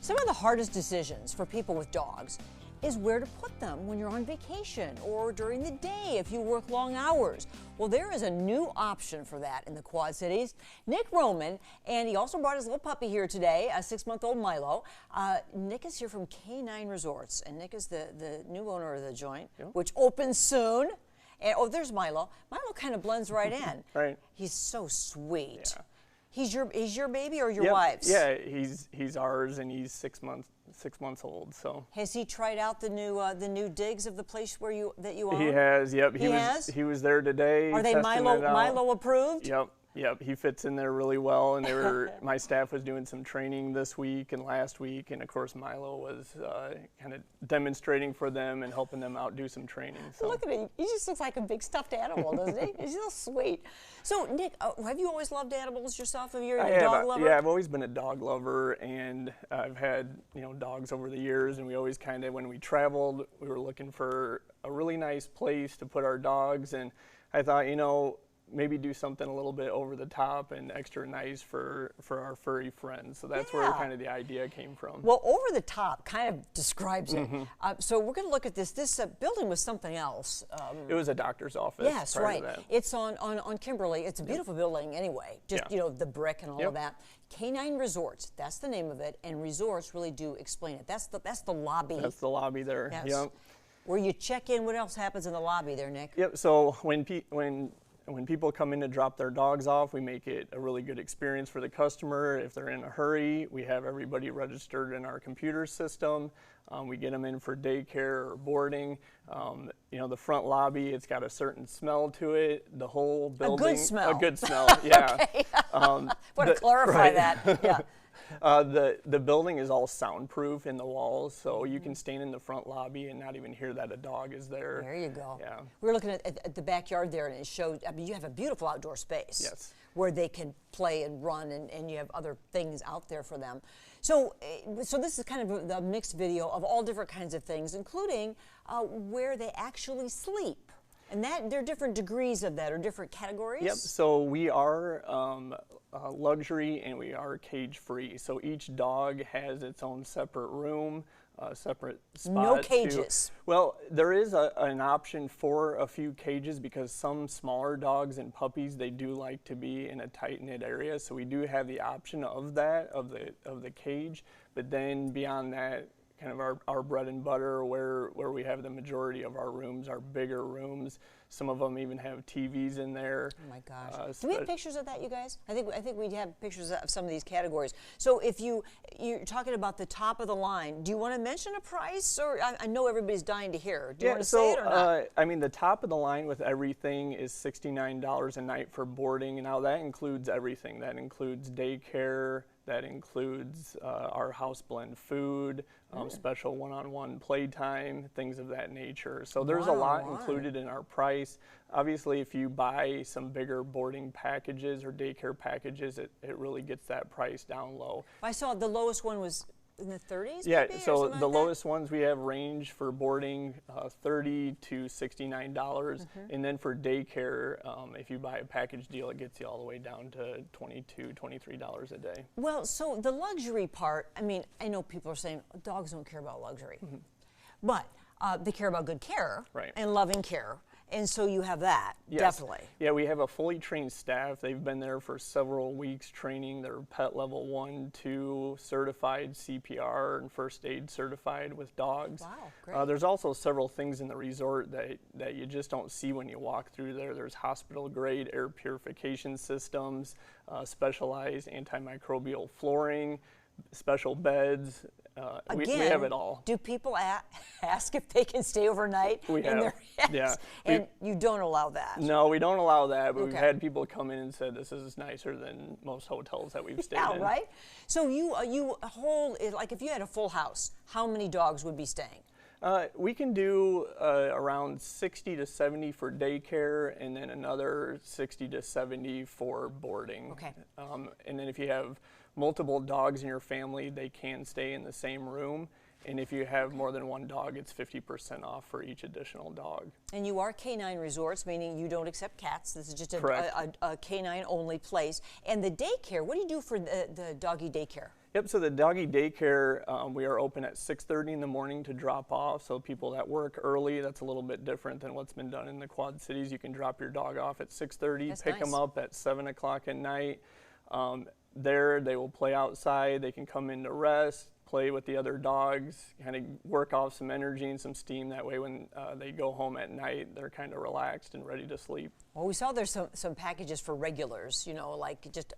Some of the hardest decisions for people with dogs is where to put them when you're on vacation or during the day if you work long hours. Well, there is a new option for that in the Quad Cities. Nick Roman, and he also brought his little puppy here today, a 6-month-old Milo. Nick is here from Canine Resorts, and Nick is the new owner of the joint, which opens soon. And, oh, there's Milo. Milo kind of blends right in. Right. He's so sweet. Yeah. He's your baby or your Yep. wife's? Yeah, he's ours, and he's 6 months old. So has he tried out the new digs of the place where you own? He has. Yep. He was there today. Are they Milo approved? Yep. Yep, he fits in there really well, and my staff was doing some training this week and last week, and of course Milo was kind of demonstrating for them and helping them out do some training. So. Look at him, he just looks like a big stuffed animal, doesn't he? He's so sweet. So Nick, have you always loved animals yourself? You're a dog lover? Yeah, I've always been a dog lover, and I've had dogs over the years, and we always kind of, when we traveled, we were looking for a really nice place to put our dogs, and I thought, maybe do something a little bit over the top and extra nice for our furry friends. So that's where kind of the idea came from. Well, over the top kind of describes it. So we're going to look at this. This building was something else. It was a doctor's office. Yes, right. It's on Kimberly. It's a beautiful building anyway. Just, the brick and all of that. Canine Resorts, that's the name of it. And resorts really do explain it. That's the lobby. That's the lobby there. Yes. Yep. Where you check in, what else happens in the lobby there, Nick? Yep. So when people come in to drop their dogs off, we make it a really good experience for the customer. If they're in a hurry, we have everybody registered in our computer system. We get them in for daycare or boarding. The front lobby, it's got a certain smell to it. The whole building. A good smell. A good smell, yeah. Okay. Want to clarify that, yeah. The building is all soundproof in the walls, so you can stand in the front lobby and not even hear that a dog is there. There you go. Yeah. We were looking at the backyard there, and it showed, you have a beautiful outdoor space. Yes. Where they can play and run, and you have other things out there for them. So this is kind of a mixed video of all different kinds of things, including where they actually sleep. And there are different degrees of that, or different categories? Yep, so we are luxury and we are cage-free. So each dog has its own separate room, separate spot. No cages? Well, there is an option for a few cages because some smaller dogs and puppies, they do like to be in a tight-knit area. So we do have the option of that, of the cage. But then beyond that, kind of our bread and butter, where we have the majority of our rooms, our bigger rooms. Some of them even have TVs in there. Oh my gosh! Do we have pictures of that, you guys? I think we have pictures of some of these categories. So if you're talking about the top of the line, do you want to mention a price, or I know everybody's dying to hear. Do you want to say it or not? I mean, the top of the line with everything is $69 a night for boarding. Now that includes everything. That includes daycare. That includes our house blend food, special one-on-one playtime, things of that nature. So there's a lot included in our price. Obviously, if you buy some bigger boarding packages or daycare packages, it really gets that price down low. I saw the lowest one was in the 30s, yeah, maybe, so the lowest ones we have range for boarding $30 to $69, and then for daycare, if you buy a package deal, it gets you all the way down to $22, $23 a day. Well, so the luxury part, I mean, I know people are saying dogs don't care about luxury, but they care about good care and loving care. And so you have that, definitely. Yeah, we have a fully trained staff. They've been there for several weeks training. They're pet level 1, 2 certified CPR and first aid certified with dogs. Wow, great. There's also several things in the resort that you just don't see when you walk through there. There's hospital grade air purification systems, specialized antimicrobial flooring, special beds. We have it all. Do people ask if they can stay overnight in their house? Yeah. And you don't allow that? No, we don't allow that, but we've had people come in and said this is nicer than most hotels that we've stayed in. Yeah, right? So you hold, like if you had a full house, how many dogs would be staying? We can do around 60 to 70 for daycare, and then another 60 to 70 for boarding. Okay. And then if you have multiple dogs in your family, they can stay in the same room. And if you have more than one dog, it's 50% off for each additional dog. And you are Canine Resorts, meaning you don't accept cats. This is just a canine-only place. And the daycare, what do you do for the doggy daycare? Yep, so the doggy daycare, we are open at 6:30 in the morning to drop off. So people that work early, that's a little bit different than what's been done in the Quad Cities. You can drop your dog off at 6:30, pick them up at 7 o'clock at night. There, they will play outside. They can come in to rest, play with the other dogs, kind of work off some energy and some steam. That way when they go home at night, they're kind of relaxed and ready to sleep. Well, we saw there's some packages for regulars, you know, like just,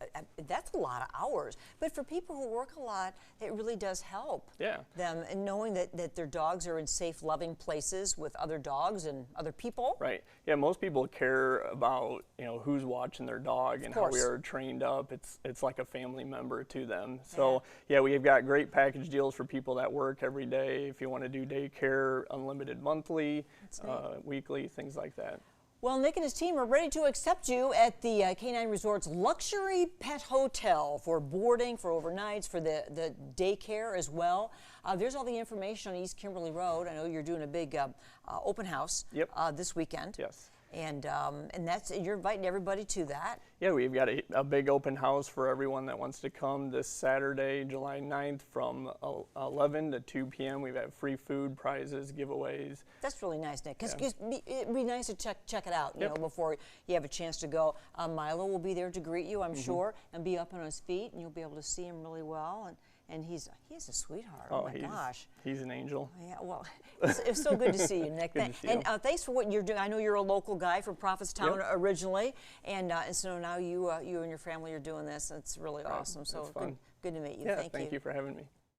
that's a lot of hours. But for people who work a lot, it really does help them, and knowing that their dogs are in safe, loving places with other dogs and other people. Right. Yeah, most people care about, you know, who's watching their dog and how we are trained up. It's like a family member to them. So, yeah, we've got great package deals for people that work every day. If you want to do daycare, unlimited monthly, weekly, things like that. Well, Nick and his team are ready to accept you at the Canine Resort's Luxury Pet Hotel for boarding, for overnights, for the daycare as well. There's all the information on East Kimberly Road. I know you're doing a big open house this weekend. Yes. And you're inviting everybody to that. Yeah, we've got a big open house for everyone that wants to come this Saturday, July 9th from 11 to 2 p.m. We've got free food, prizes, giveaways. That's really nice, Nick, because it'd be nice to check it out, you know, before you have a chance to go. Milo will be there to greet you, I'm sure, and be up on his feet, and you'll be able to see him really well. And he's a sweetheart. Oh my gosh. He's an angel. Yeah, well, it's so good to see you, Nick. And thanks for what you're doing. I know you're a local guy from Prophetstown originally, and so now you and your family are doing this. It's really awesome. So good to meet you. Yeah, thank you for having me.